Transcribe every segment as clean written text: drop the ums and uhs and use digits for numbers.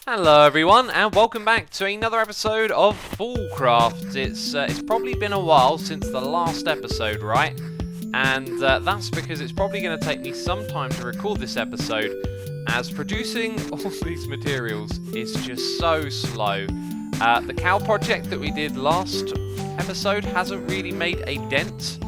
Hello everyone, and welcome back to another episode of FoolCraft. It's probably been a while since the last episode, right? And that's because it's probably going to take me some time to record this episode, as producing all these materials is just so slow. The cow project that we did last episode hasn't really made a dent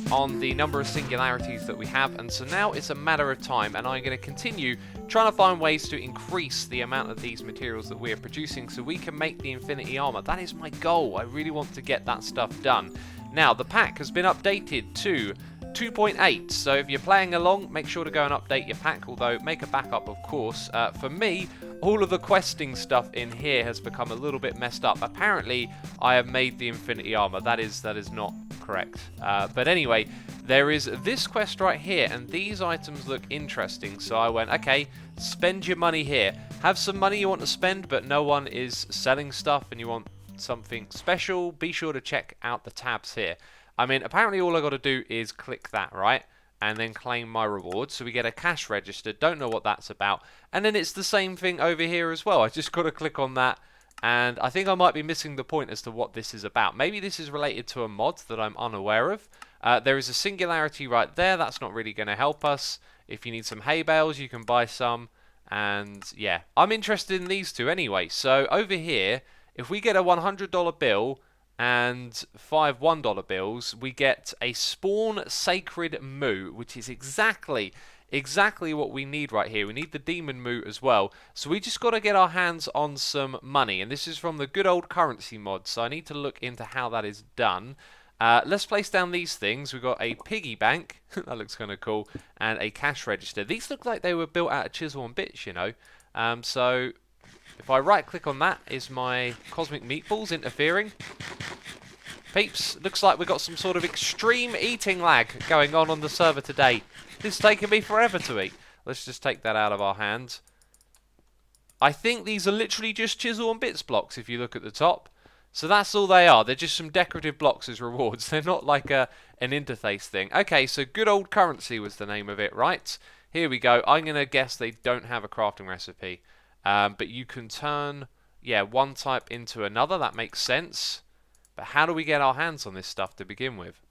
on the number of singularities that we have, and so now it's a matter of time, and I'm going to continue trying to find ways to increase the amount of these materials that we are producing so we can make the infinity armor. That is my goal. I really want to get that stuff done. Now, the pack has been updated to 2.8, so if you're playing along, make sure to go and update your pack, although make a backup, of course. For me, all of the questing stuff in here has become a little bit messed up. Apparently, I have made the infinity armor. That is not correct. But anyway, there is this quest right here, and these items look interesting, so I went, okay, spend your money here. Have some money you want to spend, but no one is selling stuff, and you want something special, be sure to check out the tabs here. I mean, apparently all I got to do is click that, right? And then claim my reward. So we get a cash register. Don't know what that's about. And then it's the same thing over here as well. I just got to click on that. And I think I might be missing the point as to what this is about. Maybe this is related to a mod that I'm unaware of. There is a singularity right there. That's not really going to help us. If you need some hay bales, you can buy some. And yeah, I'm interested in these two anyway. So over here, if we get a $100 bill and 5 $1 bills, we get a spawn sacred moo, which is exactly what we need right here. We need the demon moo as well, so we just got to get our hands on some money, and this is from the good old currency mod, so I need to look into how that is done. Let's place down these things. We've got a piggy bank, that looks kind of cool, and a cash register. These look like they were built out of chisel and bits, you know. So if I right click on that, is my cosmic meatballs interfering? Peeps, looks like we've got some sort of extreme eating lag going on the server today. It's taking me forever to eat. Let's just take that out of our hands. I think these are literally just chisel and bits blocks if you look at the top. So that's all they are. They're just some decorative blocks as rewards. They're not like an interface thing. Okay, so good old currency was the name of it, right? Here we go. I'm going to guess they don't have a crafting recipe. But you can turn, one type into another. That makes sense. But how do we get our hands on this stuff to begin with?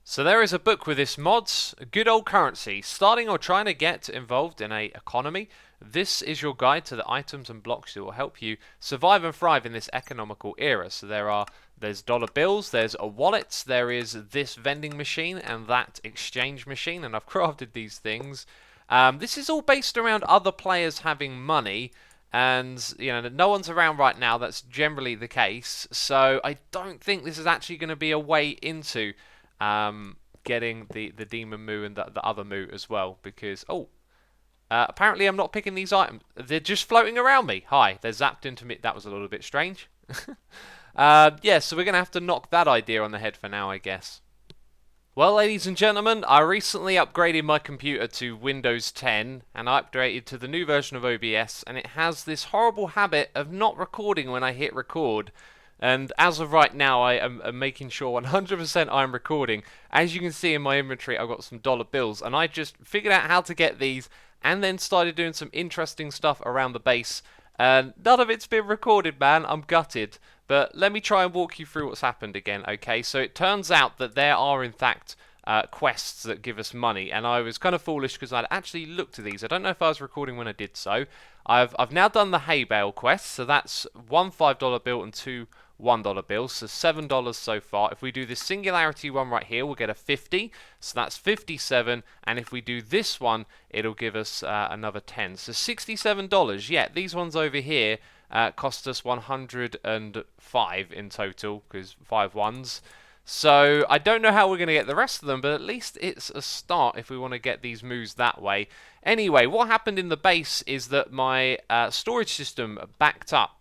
So there is a book with this mods, good old currency, starting or trying to get involved in a economy. This is your guide to the items and blocks that will help you survive and thrive in this economical era. So there's dollar bills, there's a wallet, there is this vending machine and that exchange machine, and I've crafted these things. This is all based around other players having money, and you know, no one's around right now. That's generally the case, so I don't think this is actually going to be a way into getting the demon moo and the other moo as well, because apparently I'm not picking these items. They're just floating around me. Hi, they're zapped into me. That was a little bit strange. Yeah, so we're going to have to knock that idea on the head for now, I guess. Well, ladies and gentlemen, I recently upgraded my computer to Windows 10, and I upgraded to the new version of OBS, and it has this horrible habit of not recording when I hit record. And as of right now, I am making sure 100% I'm recording. As you can see in my inventory, I've got some dollar bills, and I just figured out how to get these, and then started doing some interesting stuff around the base. And none of it's been recorded, man. I'm gutted. But let me try and walk you through what's happened again, okay? So it turns out that there are, in fact, quests that give us money. And I was kind of foolish because I'd actually looked at these. I don't know if I was recording when I did so. I've now done the hay bale quest. So that's one $5 bill and two $1 bills. So $7 so far. If we do this singularity one right here, we'll get a 50. So that's 57. And if we do this one, it'll give us another 10. So $67. Yeah, these ones over here cost us 105 in total, because 5 ones. So I don't know how we're going to get the rest of them, but at least it's a start if we want to get these moves that way. Anyway, what happened in the base is that my storage system backed up.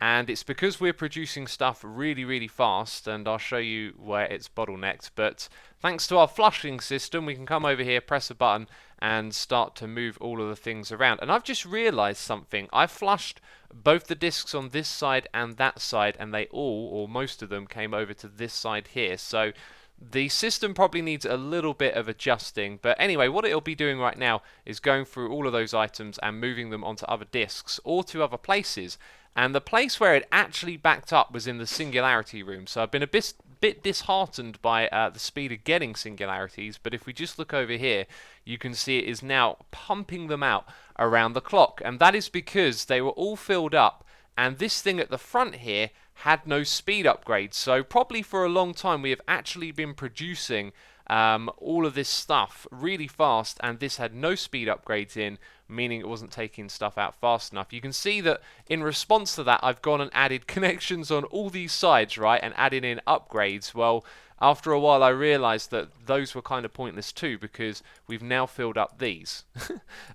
And it's because we're producing stuff really, really fast, and I'll show you where it's bottlenecked. But thanks to our flushing system, we can come over here, press a button, and start to move all of the things around. And I've just realized something. I flushed both the discs on this side and that side, and they all, or most of them, came over to this side here. So the system probably needs a little bit of adjusting. But anyway, what it'll be doing right now is going through all of those items and moving them onto other disks or to other places. And the place where it actually backed up was in the singularity room. So I've been a bit disheartened by the speed of getting singularities. But if we just look over here, you can see it is now pumping them out around the clock. And that is because they were all filled up. And this thing at the front here had no speed upgrades. So probably for a long time we have actually been producing all of this stuff really fast, and this had no speed upgrades in, meaning it wasn't taking stuff out fast enough. You can see that in response to that, I've gone and added connections on all these sides, right, and added in upgrades. Well, after a while I realized that those were kind of pointless too, because we've now filled up these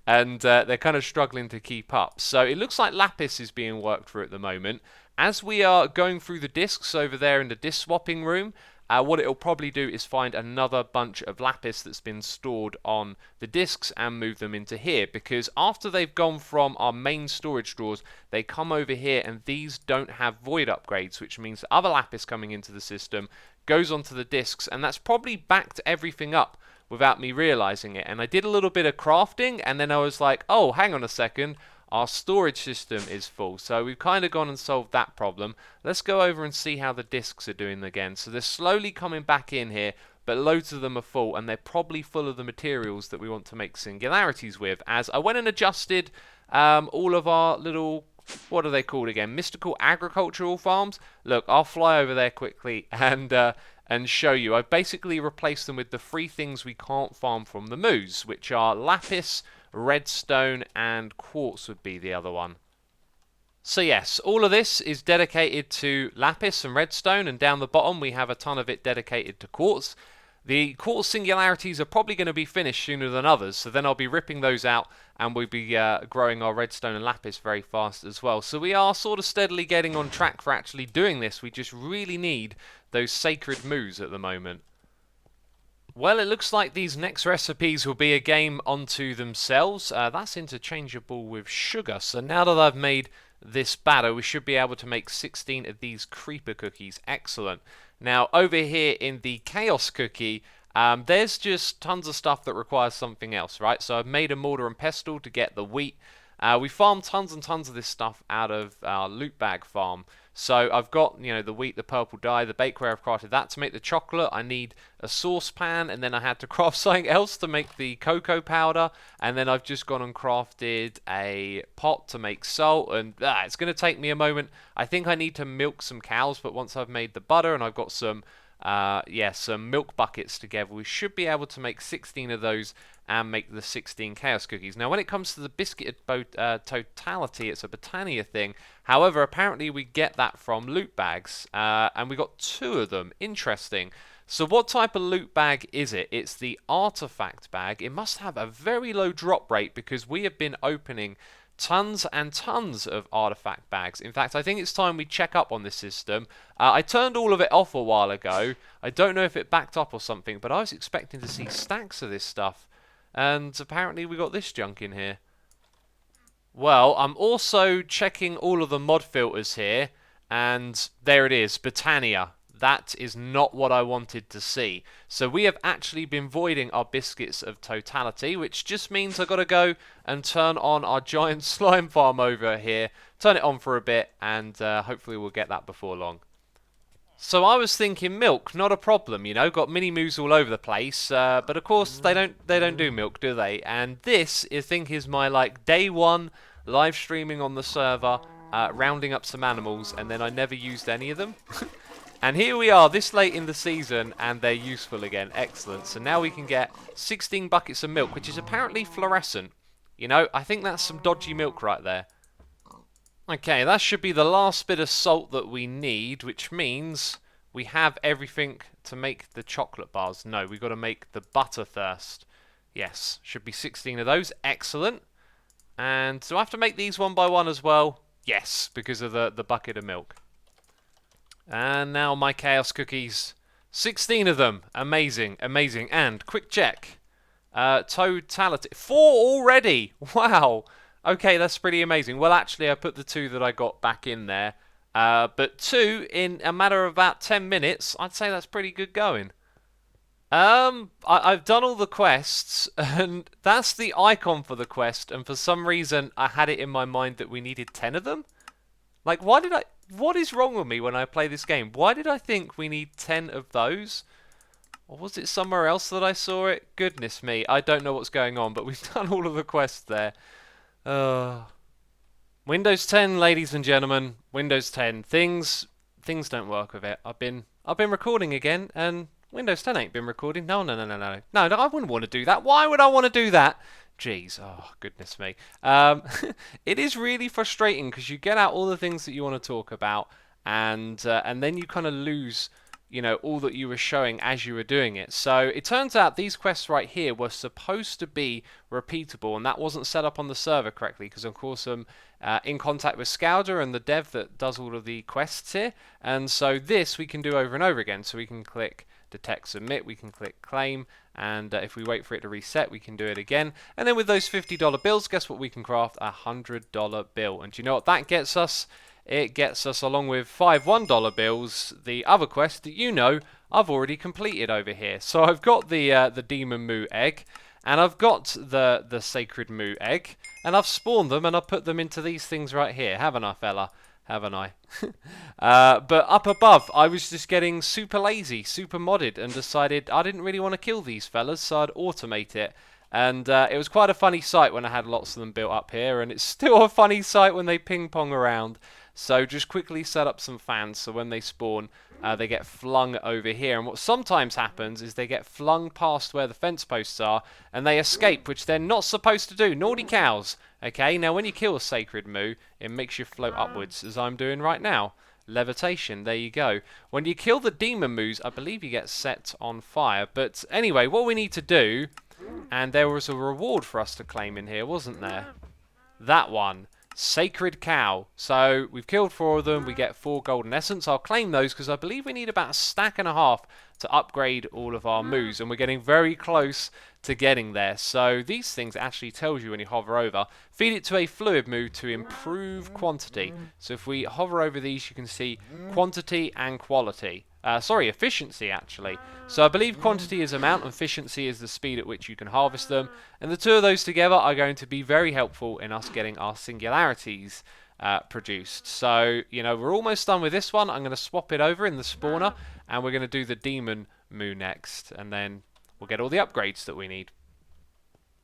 and they're kind of struggling to keep up. So it looks like lapis is being worked through at the moment. As we are going through the discs over there in the disk swapping room, what it'll probably do is find another bunch of lapis that's been stored on the disks and move them into here, because after they've gone from our main storage drawers, they come over here, and these don't have void upgrades, which means other lapis coming into the system goes onto the disks, and that's probably backed everything up without me realizing it. And I did a little bit of crafting, and then I was like, oh, hang on a second, our storage system is full. So we've kind of gone and solved that problem. Let's go over and see how the discs are doing again. So they're slowly coming back in here, but loads of them are full, and they're probably full of the materials that we want to make singularities with. As I went and adjusted all of our little, what are they called again? Mystical agricultural farms. Look, I'll fly over there quickly and show you. I've basically replaced them with the 3 things we can't farm from the moose, which are lapis, redstone, and quartz would be the other one. So yes, all of this is dedicated to lapis and redstone, and down the bottom we have a ton of it dedicated to quartz. The quartz singularities are probably going to be finished sooner than others, so then I'll be ripping those out, and we'll be growing our redstone and lapis very fast as well. So we are sort of steadily getting on track for actually doing this. We just really need those sacred moos at the moment. Well, it looks like these next recipes will be a game unto themselves. That's interchangeable with sugar. So now that I've made this batter, we should be able to make 16 of these creeper cookies. Excellent. Now, over here in the chaos cookie, there's just tons of stuff that requires something else, right? So I've made a mortar and pestle to get the wheat. We farm tons and tons of this stuff out of our loot bag farm. So I've got, you know, the wheat, the purple dye, the bakeware. I've crafted that to make the chocolate. I need a saucepan, and then I had to craft something else to make the cocoa powder. And then I've just gone and crafted a pot to make salt. And it's going to take me a moment. I think I need to milk some cows, but once I've made the butter and I've got some some milk buckets together, we should be able to make 16 of those and make the 16 chaos cookies. Now, when it comes to the biscuit totality, it's a Britannia thing. However, apparently we get that from loot bags, and we got 2 of them. Interesting. So what type of loot bag is it? It's the artifact bag. It must have a very low drop rate, because we have been opening tons and tons of artifact bags. In fact, I think it's time we check up on this system. I turned all of it off a while ago. I don't know if it backed up or something, but I was expecting to see stacks of this stuff. And apparently we got this junk in here. Well, I'm also checking all of the mod filters here, and there it is, Britannia. That is not what I wanted to see. So we have actually been voiding our biscuits of totality, which just means I've got to go and turn on our giant slime farm over here, turn it on for a bit, and hopefully we'll get that before long. So I was thinking milk, not a problem, you know, got mini moos all over the place, but of course they don't do milk, do they? And this, I think, is my like day 1 live streaming on the server, rounding up some animals, and then I never used any of them. And here we are this late in the season, and they're useful again. Excellent. So now we can get 16 buckets of milk, which is apparently fluorescent. You know, I think that's some dodgy milk right there. Okay, that should be the last bit of salt that we need, which means we have everything to make the chocolate bars. No, we've got to make the butter thirst. Yes, should be 16 of those. Excellent. And do I have to make these one by one as well? Yes, because of the bucket of milk. And now my chaos cookies. 16 of them. Amazing, amazing. And quick check. Totality. 4 already. Wow. Okay, that's pretty amazing. Well, actually, I put the 2 that I got back in there. But 2 in a matter of about 10 minutes, I'd say that's pretty good going. I've done all the quests, and that's the icon for the quest, and for some reason I had it in my mind that we needed 10 of them. Like, what is wrong with me when I play this game? Why did I think we need 10 of those? Or was it somewhere else that I saw it? Goodness me, I don't know what's going on, but we've done all of the quests there. Windows 10, ladies and gentlemen, Windows 10. Things don't work with it. I've been recording again, and Windows 10 ain't been recording. No, no, no, no, no. No, I wouldn't want to do that. Why would I want to do that? Jeez, oh, goodness me. It is really frustrating because you get out all the things that you want to talk about, and then you kind of lose, all that you were showing as you were doing it. So it turns out these quests right here were supposed to be repeatable, and that wasn't set up on the server correctly because, of course, I'm in contact with Scouder and the dev that does all of the quests here, and so this we can do over and over again. So we can click detect submit, we can click claim, and if we wait for it to reset we can do it again, and then with those $50 bills, guess what, we can craft a $100 bill. And do you know what that gets us? It gets us, along with 5 $1 bills, the other quest that I've already completed over here. So I've got the Demon Moo egg, and I've got the Sacred Moo egg, and I've spawned them and I've put them into these things right here, haven't I, fella? Haven't I? But up above, I was just getting super lazy, super modded, and decided I didn't really want to kill these fellas, so I'd automate it. And it was quite a funny sight when I had lots of them built up here, and it's still a funny sight when they ping-pong around. So just quickly set up some fans so when they spawn, they get flung over here. And what sometimes happens is they get flung past where the fence posts are, and they escape, which they're not supposed to do. Naughty cows. Okay, now when you kill a Sacred Moo, it makes you float upwards, as I'm doing right now. Levitation, there you go. When you kill the Demon Moos, I believe you get set on fire. But anyway, what we need to do, and there was a reward for us to claim in here, wasn't there? That one. Sacred Cow. So we've killed 4 of them, we get 4 golden essence. I'll claim those because I believe we need about a stack and a half to upgrade all of our moos, and we're getting very close to getting there. So these things actually tells you when you hover over, feed it to a fluid moo to improve quantity. So if we hover over these, you can see quantity and quality. Efficiency actually. So I believe quantity is amount and efficiency is the speed at which you can harvest them, and the two of those together are going to be very helpful in us getting our singularities produced. So, we're almost done with this one. I'm going to swap it over in the spawner, and we're going to do the Demon Moo next, and then we'll get all the upgrades that we need.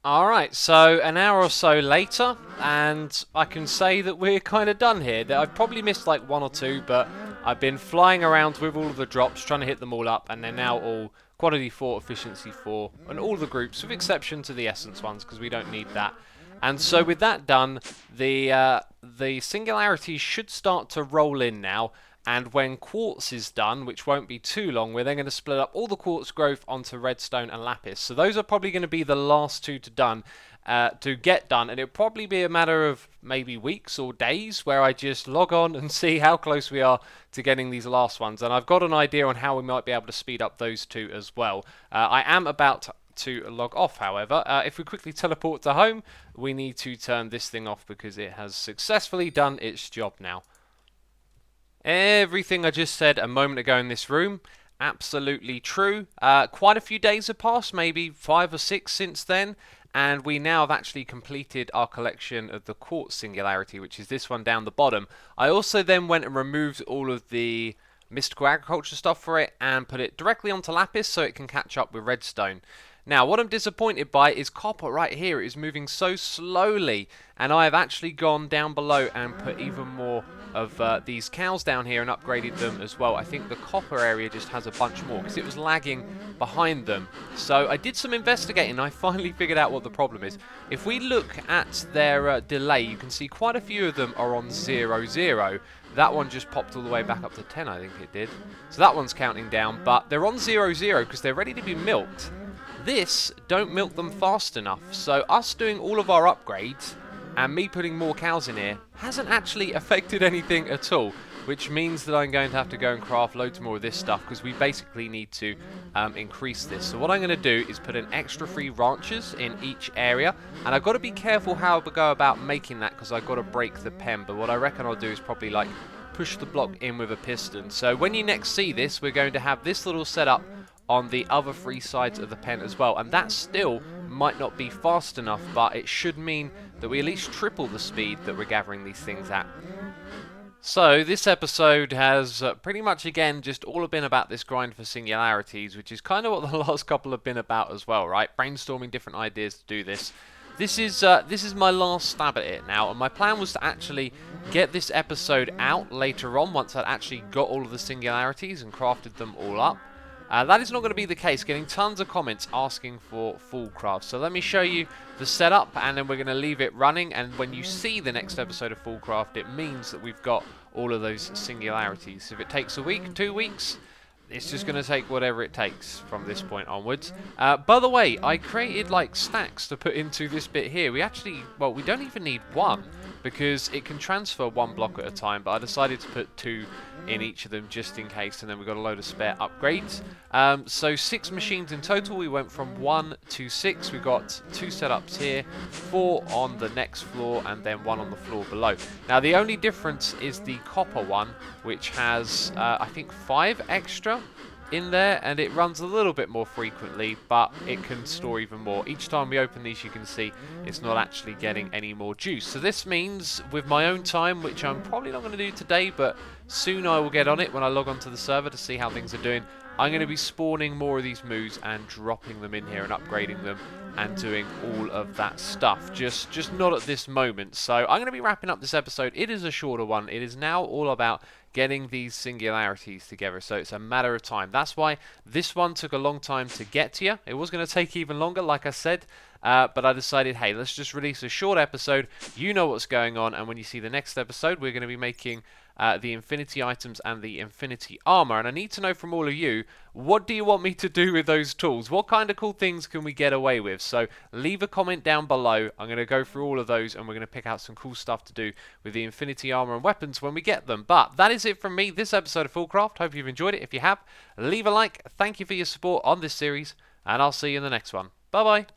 Alright, so an hour or so later, and I can say that we're kind of done here. I've probably missed like 1 or 2, but I've been flying around with all of the drops, trying to hit them all up, and they're now all quantity 4, efficiency 4, and all the groups, with exception to the essence ones, because we don't need that. And so with that done, the singularities should start to roll in now, and when quartz is done, which won't be too long, we're then going to split up all the quartz growth onto redstone and lapis. So those are probably going to be the last 2 to get done, and it'll probably be a matter of maybe weeks or days where I just log on and see how close we are to getting these last ones. And I've got an idea on how we might be able to speed up those 2 as well. I am about to log off, however. If we quickly teleport to home, we need to turn this thing off because it has successfully done its job now. Everything I just said a moment ago in this room, absolutely true. Quite a few days have passed, maybe 5 or 6 since then, and we now have actually completed our collection of the quartz singularity, which is this one down the bottom. I also then went and removed all of the mystical agriculture stuff for it and put it directly onto lapis so it can catch up with redstone. Now, what I'm disappointed by is copper right here. It is moving so slowly, and I have actually gone down below and put even more of these cows down here and upgraded them as well. I think the copper area just has a bunch more because it was lagging behind them. So I did some investigating and I finally figured out what the problem is. If we look at their delay, you can see quite a few of them are on 0, 0. That one just popped all the way back up to 10, I think it did. So that one's counting down, but they're on 0, 0 because they're ready to be milked. This don't milk them fast enough, so us doing all of our upgrades and me putting more cows in here hasn't actually affected anything at all, which means that I'm going to have to go and craft loads more of this stuff because we basically need to increase this. So what I'm going to do is put an extra 3 ranches in each area, and I've got to be careful how I go about making that because I've got to break the pen, but what I reckon I'll do is probably like push the block in with a piston. So when you next see this, we're going to have this little setup on the other 3 sides of the pen as well, and that still might not be fast enough, but it should mean that we at least triple the speed that we're gathering these things at. So this episode has pretty much again just all been about this grind for singularities, which is kind of what the last couple have been about as well, right? Brainstorming different ideas to do this. This is my last stab at it now, and my plan was to actually get this episode out later on once I'd actually got all of the singularities and crafted them all up. That is not going to be the case, getting tons of comments asking for FoolCraft. So let me show you the setup, and then we're going to leave it running, and when you see the next episode of FoolCraft, it means that we've got all of those singularities. If it takes a week, 2 weeks, it's just going to take whatever it takes from this point onwards. By the way, I created like stacks to put into this bit here. We actually, well, we don't even need one because it can transfer 1 block at a time, but I decided to put 2 in each of them just in case, and then we've got a load of spare upgrades. So 6 machines in total. We went from 1 to 6. We've got 2 setups here, 4 on the next floor, and then 1 on the floor below. Now the only difference is the copper one, which has I think 5 extra in there, and it runs a little bit more frequently, but it can store even more. Each time we open these, you can see it's not actually getting any more juice. So this means with my own time, which I'm probably not going to do today, but soon I will get on it when I log onto the server to see how things are doing, I'm going to be spawning more of these moves and dropping them in here and upgrading them and doing all of that stuff. Just not at this moment. So I'm going to be wrapping up this episode. It is a shorter one. It is now all about getting these singularities together, so it's a matter of time. That's why this one took a long time to get to you. It was going to take even longer, like I said, but I decided, hey, let's just release a short episode. You know what's going on, and when you see the next episode, we're going to be making the infinity items and the infinity armor, and I need to know from all of you, what do you want me to do with those tools? What kind of cool things can we get away with? So leave a comment down below. I'm going to go through all of those, and we're going to pick out some cool stuff to do with the infinity armor and weapons when we get them. But that is it from me, this episode of FoolCraft. Hope you've enjoyed it. If you have, leave a like. Thank you for your support on this series, and I'll see you in the next one. Bye bye.